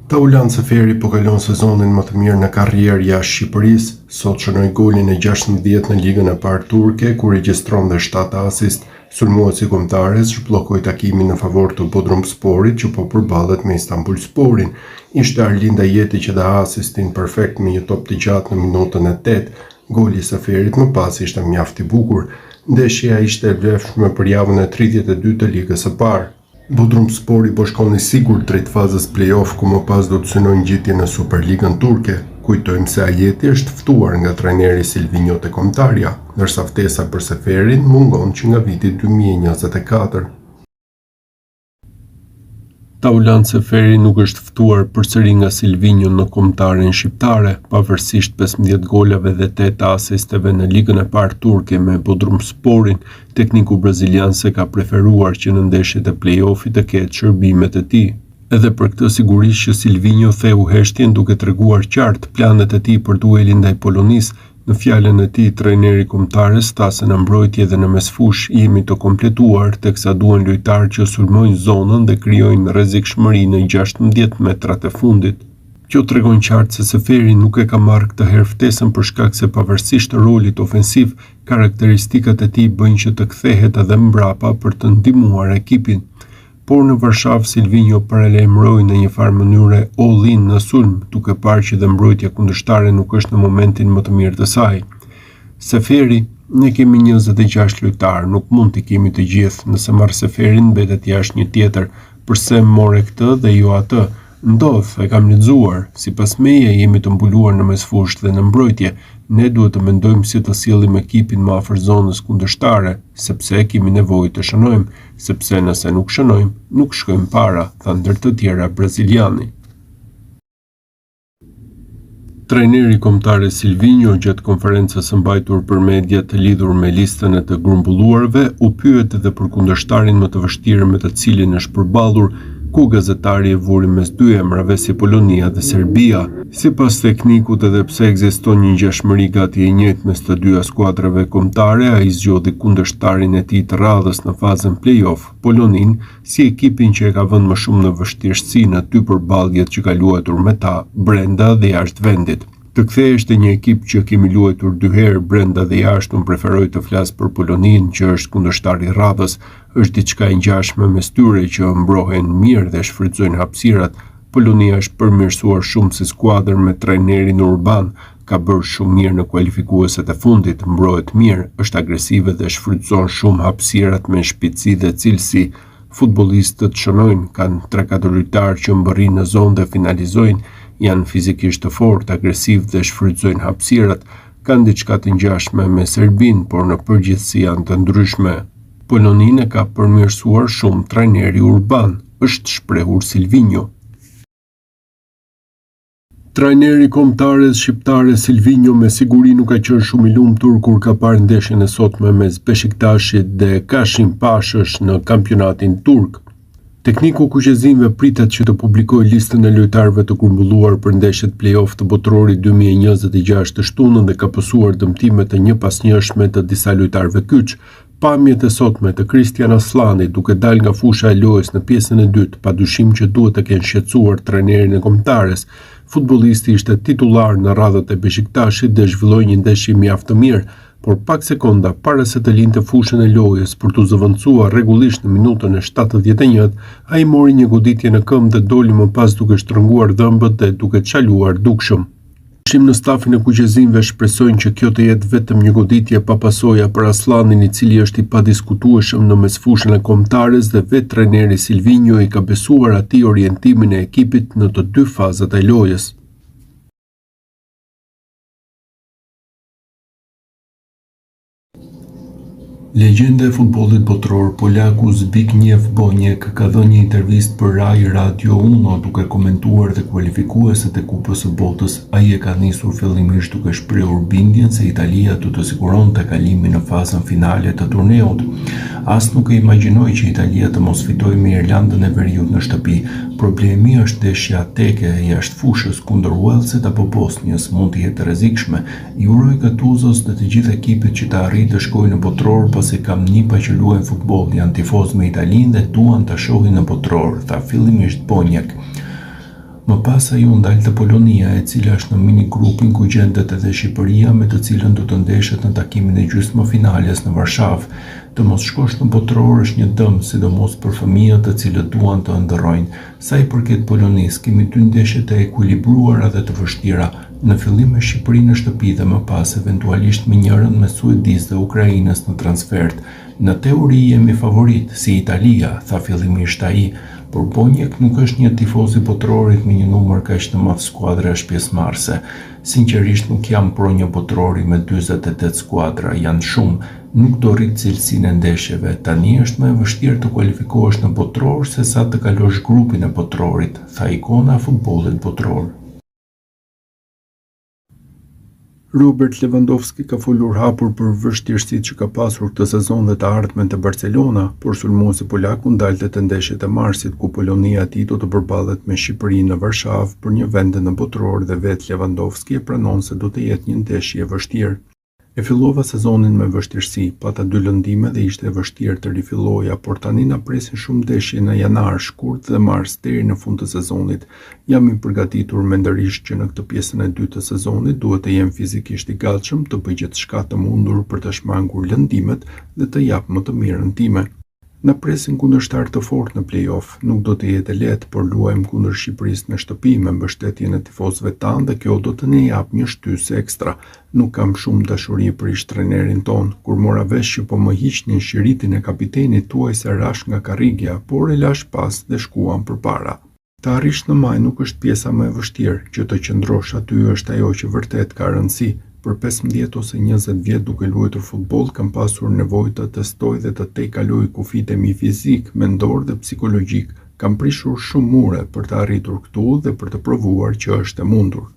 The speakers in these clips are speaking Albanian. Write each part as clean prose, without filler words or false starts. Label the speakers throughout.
Speaker 1: Taulan Seferi po kalon sezonin më të mirë në karrierë jashtë Shqipërisë, sot shënoi golin e 16 në ligën e parë turke ku regjistron dhe 7 asist. Sulmuesi kombëtares zhbllokoi takimin në favor të Bodrumsporit që po përballet me Istanbulsporin. Ishte Arlinda Jeti që dha asistin perfekt me një top të gjatë në minutën e 8. Goli i Seferit më pas ishte mjaft i bukur. Ndeshja ishte e vlefshme për javën e 32 të ligës së parë. Bodrumspori po shkon i sigurt drejt fazës play-off ku më pas do të synojë ngjitje në Superligën turke. Kujtojmë se Ajeti është ftuar nga trajneri Silvinho te Kombëtarja, ndërsa ftesa për Seferin mungon që nga viti 2024. Taulan Seferi nuk është ftuar përsëri nga Silvinho në kombëtaren shqiptare, pavarësisht 15 golave dhe 8 asisteve në ligën e parë turke me Bodrumsporin. Tekniku brazilian se ka preferuar që në ndeshjet e play-offit të ketë shërbimet e tij. Edhe për këtë sigurisht që Silvinho theu heshtjen duke treguar qartë planet e tij për duelin ndaj Polonisë. Në fjalën e tij, trajneri kombëtares tha se në mbrojtje dhe në mesfush jemi të kompletuar, teksa duhen lojtarë që sulmojnë zonën dhe krijojnë rrezikshmëri në 16 metrat e fundit. Kjo tregon qartë se Seferi nuk e ka marrë këtë herë ftesën për shkak se pavarësisht rolit ofensiv, karakteristikat e tij bëjnë që të kthehet edhe mbrapa për të ndihmuar ekipin. Por në Varshavë Silvinho paralajmëroi në një farë mënyre all-in në sulm, duke parë që dhe mbrojtja kundërshtare nuk është në momentin më të mirë të saj. Seferi, ne kemi 26 lojtarë, nuk mund t'i kemi të gjithë, nëse marr Seferin mbetet jashtë një tjetër, pse more këtë dhe jo atë. Ndodh, e kam lexuar, sipas meje jemi të mbuluar në mesfush dhe në mbrojtje, ne duhet të mendojmë si të sjellim ekipin më afër zonës kundërshtare, sepse kemi nevojë të shënojmë, sepse nëse nuk shënojmë, nuk shkojmë para, tha ndër të tjera braziliani. Trajneri kombëtares Silvinho gjatë konferencës së mbajtur për media të lidhur me listën e të grumbulluarve u pyet edhe për kundërshtarin më të vështirë me të cilin është përballur, ku gazetari e vuri mes dy emrave si Polonia dhe Serbia. Sipas teknikut, edhe pse ekziston një ngjashmëri gati e njëjtë mes të dyja skuadrave kombëtare, ai zgjodhi kundërshtarin e tij të radhës në fazën play-off, Polonin, si ekipin që e ka vënë më shumë në vështirësi në dy përballjet që ka luajtur me ta, brenda dhe jashtë vendit. Të kthehesh te një ekip që kemi luajtur 2 herë brenda dhe jashtë, unë preferoj të flas për Polonin, që është kundërshtari i radhës, është diçka e ngjashme mes tyre që mbrohen mirë dhe shfrytëzojnë hapësirat. Polonia është përmirësuar shumë si skuadër me trajnerin Urban, ka bërë shumë mirë në kualifikueset e fundit, mbrohet mirë, është agresive dhe shfrytëzon shumë hapësirat me shpejtësi dhe cilësi. Futbollistët shënojnë, kanë 3-4 lojtarë që mbërrin në zonë dhe finalizojnë, janë fizikisht të fortë, agresiv dhe shfrytëzojnë hapësirat, kanë diçka të ngjashme me Serbin, por në përgjithësi janë të ndryshme. Polonin e ka përmirësuar shumë trajneri Urban, është shprehur Silvinho. Trajneri kombëtares shqiptare Silvinho me siguri nuk ka qenë shumë i lumtur kur ka parë ndeshjen e sotme mes Beşiktaşit dhe Kashimpashës në kampionatin turk. Tekniku kuqezimve pritet që të publikojë listën e lojtarëve të grumbulluar për ndeshjet play-off të botrorit 2026 të shtunën dhe ka pësuar dëmtime të njëpasnjëshme të disa lojtarëve kyç. Pamjet e sotme të Kristian Aslani duke dalë nga fusha e lojës në pjesën e dytë, padyshim që duhet të kenë shqetësuar trajnerin e kombëtares. Futbollisti ishte titullar në radhët e Beşiktaşit dhe zhvilloi një ndeshje mjaft të mirë, por pak sekonda para se të linte fushën e lojës për të zëvendësuar rregullisht në minutën e 71, ai mori një goditje në këmbë dhe doli më pas duke shtrënguar dhëmbët dhe duke çaluar dukshëm. Në stafin e kuqezimve shpresojnë që kjo të jetë vetëm një goditje pa pasoja për Aslanin, i cili është i padiskutueshëm në mesfushën e kombëtares dhe vetë trajneri Silvinho i ka besuar atij orientimin e ekipit në të dy fazat e lojës. Legjenda e futbollit botror, polaku Zbigniew Boniek ka dhënë një intervistë për Rai Radio Uno duke komentuar dhe kualifikueset e Kupës së Botës. Ai e ka nisur fillimisht duke shprehur bindjen se Italia do të siguronte kalimin në fazën finale të turneut. As nuk e imagjinoi që Italia të mos fitojë me Irlandën e Veriut në shtëpi. Problemi është ndeshja teke jashtë fushës kundër Walesit apo Bosnjës, mund të jetë rrezikshme. I uroj Gattusos dhe të gjithë ekipit që të arrijë të shkojnë në botror, pasi kam nipa që luajnë futboll, janë tifoz me Italinë dhe duan ta shohin në botror, tha fillimisht Boniek. Më pas ajo ndalë të Polonia, e cila është në mini grupin ku gjendet edhe Shqipëria, me të cilën do të ndeshet në takimin e gjysmëfinales në Varshavë. Të mos shkosh në botror është një dëm, sidomos për fëmijët të cilët duan të ëndërrojnë. Sa i përket Polonisë, kemi 2 ndeshje të ekuilibruara dhe të vështira. Në fillim me Shqipërinë në shtëpi dhe më pas eventualisht me njërën me Suedisë dhe Ukrainës në transfert. Në teori jemi favorit, si Italia, tha fillimisht ai, por Bonjek nuk është një tifoz i botrorit me një numër kaq të madh skuadra pjesëmarrëse. Sinqerisht nuk jam pro një botrori me 48 skuadra, janë shumë, nuk do rrit cilësinë e ndeshjeve. Tani është më e vështirë të kualifikohesh në botror se sa të kalosh grupin e botrorit, tha ikona e futbollit botror. Robert Lewandowski ka folur hapur për vështirësitë që ka pasur këtë sezon dhe të ardhmen te Barcelona, por sulmuesi polak u ndalte te ndeshjet e marsit ku Polonia e tij do të përballet me Shqipërinë në Varshavë për një vend në botror dhe vetë Lewandowski e pranon se do të jetë një ndeshje e vështirë. E fillova sezonin me vështirësi, pata 2 lëndime dhe ishte e vështirë të rifilloja, por tani na presin shumë ndeshje në janar, shkurt dhe mars deri në fund të sezonit. Jam i përgatitur mendërisht që në këtë pjesën e dytë të sezonit duhet të jem fizikisht i gatshëm të bëj gjithçka të mundur për të shmangur lëndimet dhe të jap më të mirën time. Na presin kundërshtar të fortë në play-off, nuk do të jetë lehtë, por luajmë kundër Shqipërisë në shtëpi me mbështetjen e tifozëve tanë dhe kjo do të ne jap një shtysë ekstra. Nuk kam shumë dashuri për ish-trenerin ton, kur mora vesh që po më hiqnin shiritin e kapitenit tuaj se rash nga karrigja, por e lash pas dhe shkuam përpara. Të arrish në maj nuk është pjesa më e vështirë, që të qëndrosh aty është ajo që vërtet ka rëndësi. Për 15 ose 20 vjet duke luajtur futboll, kam pasur nevojë të testoj dhe të tejkaloj kufijtë e mi fizik, mendor dhe psikologjik. Kam prishur shumë mure për të arritur këtu dhe për të provuar që është e mundur.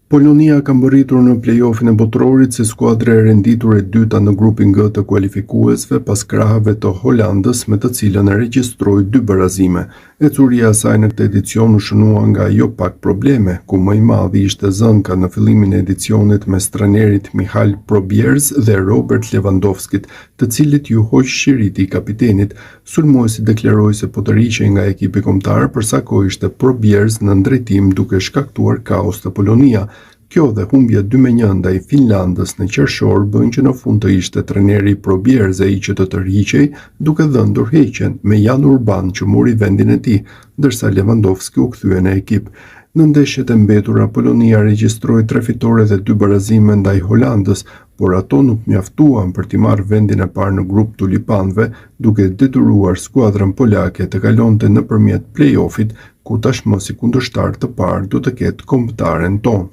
Speaker 1: Polonia ka mbërritur në play-offin e botrorit si skuadra e renditur e dyta në grupin G të kualifikuesve pas krahave të Holandës, me të cilën e regjistroi 2 barazime. Ecuria e saj në këtë edicion u shënua nga jo pak probleme, ku më i madhi ishte zënka në fillimin e edicionit mes trajnerit Michal Probierz dhe Robert Lewandowskit, të cilit ju hoq shiriti i kapitenit. Sulmuesi deklaroi se po të riqej nga ekipi kombëtar për sa kohë ishte Probierz në drejtim duke shkaktuar kaos te Polonia. Kjo dhe humbja 2-1 ndaj Finlandës në qershor bën që në fund të ishte trajneri Probierz ai që të tërhiqej, duke dhënë dorëheqjen me Jan Urban që mori vendin e tij, ndërsa Lewandowski u kthye në ekip. Në ndeshjet e mbetura Polonia regjistroi 3 fitore dhe 2 barazime ndaj Holandës, por ato nuk mjaftuan për t'i marrë vendin e parë në grup tulipanëve, duke detyruar skuadrën polake të kalonte nëpërmjet play-offit, ku tashmë si kundërshtar të parë do të ketë kombëtaren tonë.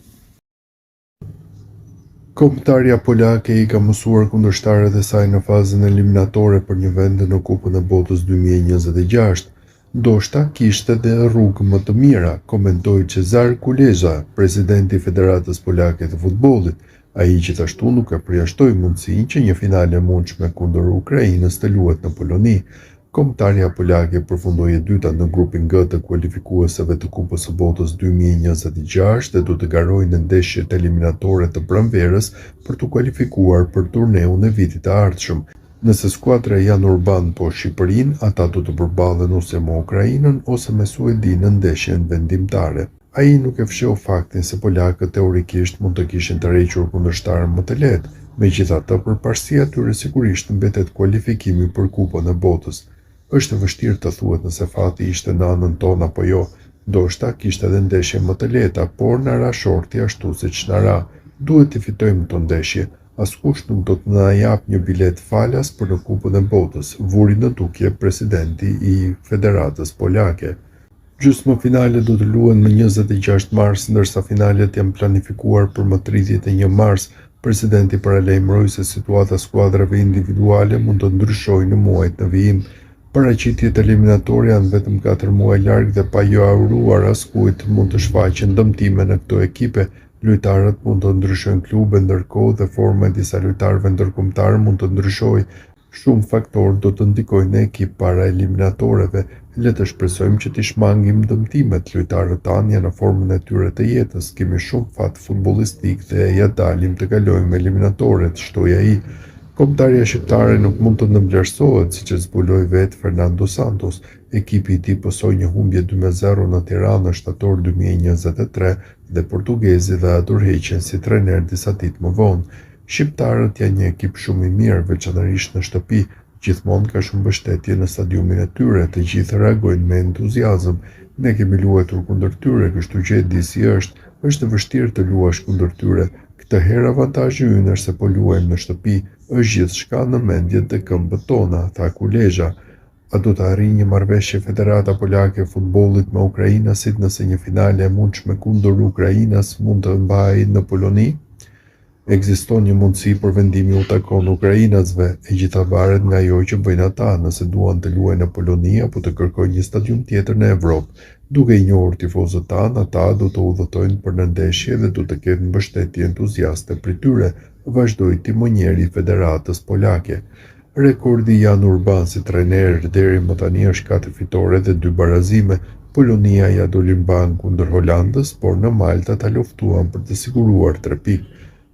Speaker 1: Kombëtarja polake i ka mësuar kundërshtarët e saj në fazën eliminatore për një vend në Kupën e Botës 2026. Ndoshta kishte edhe rrugë më të mira, komentoi Cezar Kuleza, presidenti i Federatës Polake të Futbollit. Ai gjithashtu nuk e përjashtoi mundësinë që një finale e mundshme kundër Ukrainës të luhet në Poloni. Kombëtarja polake përfundoi e dyta në grupin G të kualifikuesve të Kupës së Botës 2026 dhe do të garojë në ndeshjet eliminatore të pranverës për të kualifikuar për turneun e vitit të ardhshëm. Nëse skuadra Jan Urban po Shqipërinë, ata do të përballen ose me Ukrainën ose me Suedinë në ndeshjen vendimtare. Ai nuk e fsheu faktin se polakët teorikisht mund të kishin tërhequr kundërshtarën më të lehtë, megjithatë përparësia tyre sigurisht mbetet kualifikimi për Kupën e Botës. Është e vështirë të thuhet nëse fati ishte në anën tonë apo jo. Ndoshta kishte edhe ndeshje më të lehta, por na ra shorti ashtu siç na ra. Duhet të fitojmë këtë ndeshje. Askush nuk do të na jap një bilet falas për në Kupën e Botës, vuri në dukje presidenti i Federatës Polake. Gjysmëfinalet do të luhen më 26 mars, ndërsa finalet janë planifikuar për më 31 mars. Presidenti paralajmëroi se situata skuadrave individuale mund të ndryshojë në muajt në vijim. Paraqitjet eliminatore janë vetëm 4 muaj larg dhe pa jo auruar askujt mund të shfaqen dëmtime në këto ekipe. Lojtarët mund të ndryshojnë klube, ndërkohë dhe forma e disa lojtarëve ndërkombëtar mund të ndryshojë. Shumë faktorë do të ndikojnë në ekip para eliminatoreve. Le të shpresojmë që t'i shmangim dëmtimet. Lojtarët tanë janë në formën e tyre të jetës. Kemi shumë fat futbollistik dhe ja dalim të kalojmë eliminatoret, shtoi ai.
Speaker 2: Kombëtarja shqiptare nuk mund të nënvlerësohet, siç e zbuloi vetë Fernando Santos. Ekipi i tij posoi një humbje 2-0 në Tiranë në shtator 2023 dhe portugezi dha dorëheqjen si trajner disa ditë më vonë. Shqiptarët janë një ekip shumë i mirë, veçanërisht në shtëpi. Gjithmonë ka shumë mbështetje në stadiumin e tyre, të gjithë reagojnë me entuziazëm. Ne kemi luajtur kundër tyre, kështu që e di si është. Është e vështirë të luash kundër tyre. Këtë herë avantazhi ynë është se po luajmë në shtëpi, është gjithçka në mendjet dhe këmbët tona, tha Kulezha. A do të arrijë një marrëveshje Federata Polake e Futbollit me ukrainasit nëse një finale e mundshme kundër Ukrainës mund të mbahej në Poloni? Ekziston një mundësi për vendimi u takon ukrainasve, e gjitha varet nga ajo që bëjnë ata, nëse duan të luajnë në Poloni apo të kërkojnë një stadium tjetër në Evropë. Duke i njohur tifozët tanë, ata do të udhëtojnë për në ndeshje dhe do të ketë mbështetje entuziaste prej tyre, vazhdoi timonieri i Federatës Polake. Rekordi i Jan Urban si trajner deri më tani është 4 fitore dhe 2 barazime. Polonia ja doli mban kundër Holandës, por në Malta ta luftuan për të siguruar 3 pikë.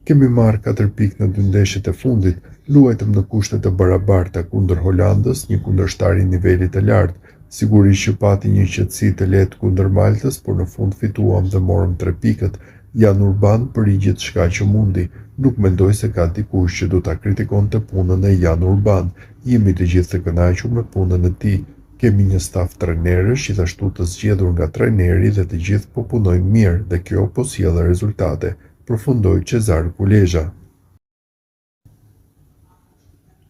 Speaker 2: Kemi marrë 4 pikë në 2 ndeshjet e fundit, luajtëm në kushte të barabarta kundër Holandës, një kundërshtar i nivelit të lartë. Sigurisht që pati një qetësi të lehtë kundër Maltës, por në fund fituam dhe morëm 3 pikët. Jan Urban bëri gjithçka që mundi. Nuk mendoj se ka dikush që do ta kritikonte punën e Jan Urban. Jemi të gjithë të kënaqur me punën e tij. Kemi një staf trajnerësh gjithashtu të zgjedhur nga trajneri dhe të gjithë po punojnë mirë dhe kjo po sjellë rezultate, përfundoi Cezar Kulezha.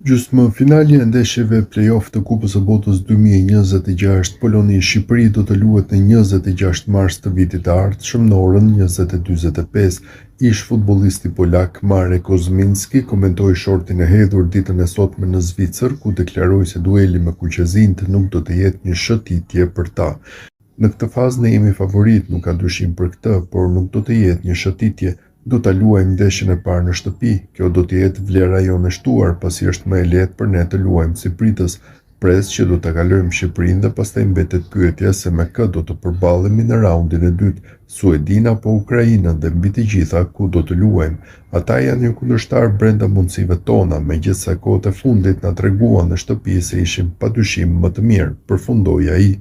Speaker 2: Gjysmëfinali e ndeshjeve play-off të Kupës së Botës 2026 Poloni-Shqipëri do të luhet në 26 mars të vitit të ardhshëm në orën 20:45. Ish futbollisti polak Marek Kozminski komentoi shortin e hedhur ditën e sotme në Zvicër, ku deklaroi se dueli me Kuqezinët nuk do të jetë një shëtitje për ta. Në këtë fazë ne jemi favorit, nuk ka dyshim për këtë, por nuk do të jetë një shëtitje. Do ta luajmë ndeshjen e parë në shtëpi. Kjo do të jetë vlera jonë e shtuar, pasi është më e lehtë për ne të luajmë si pritës. Pres që do ta kalojmë Shqipërinë dhe pastaj mbetet pyetja se me kë do të përballemi në raundin e dytë, Suedin apo Ukrainën dhe mbi të gjitha ku do të luajmë. Ata janë një kundërshtar brenda mundësive tona, megjithëse kohët e fundit na treguan në shtëpi se ishim padyshim më të mirë, përfundoi ai.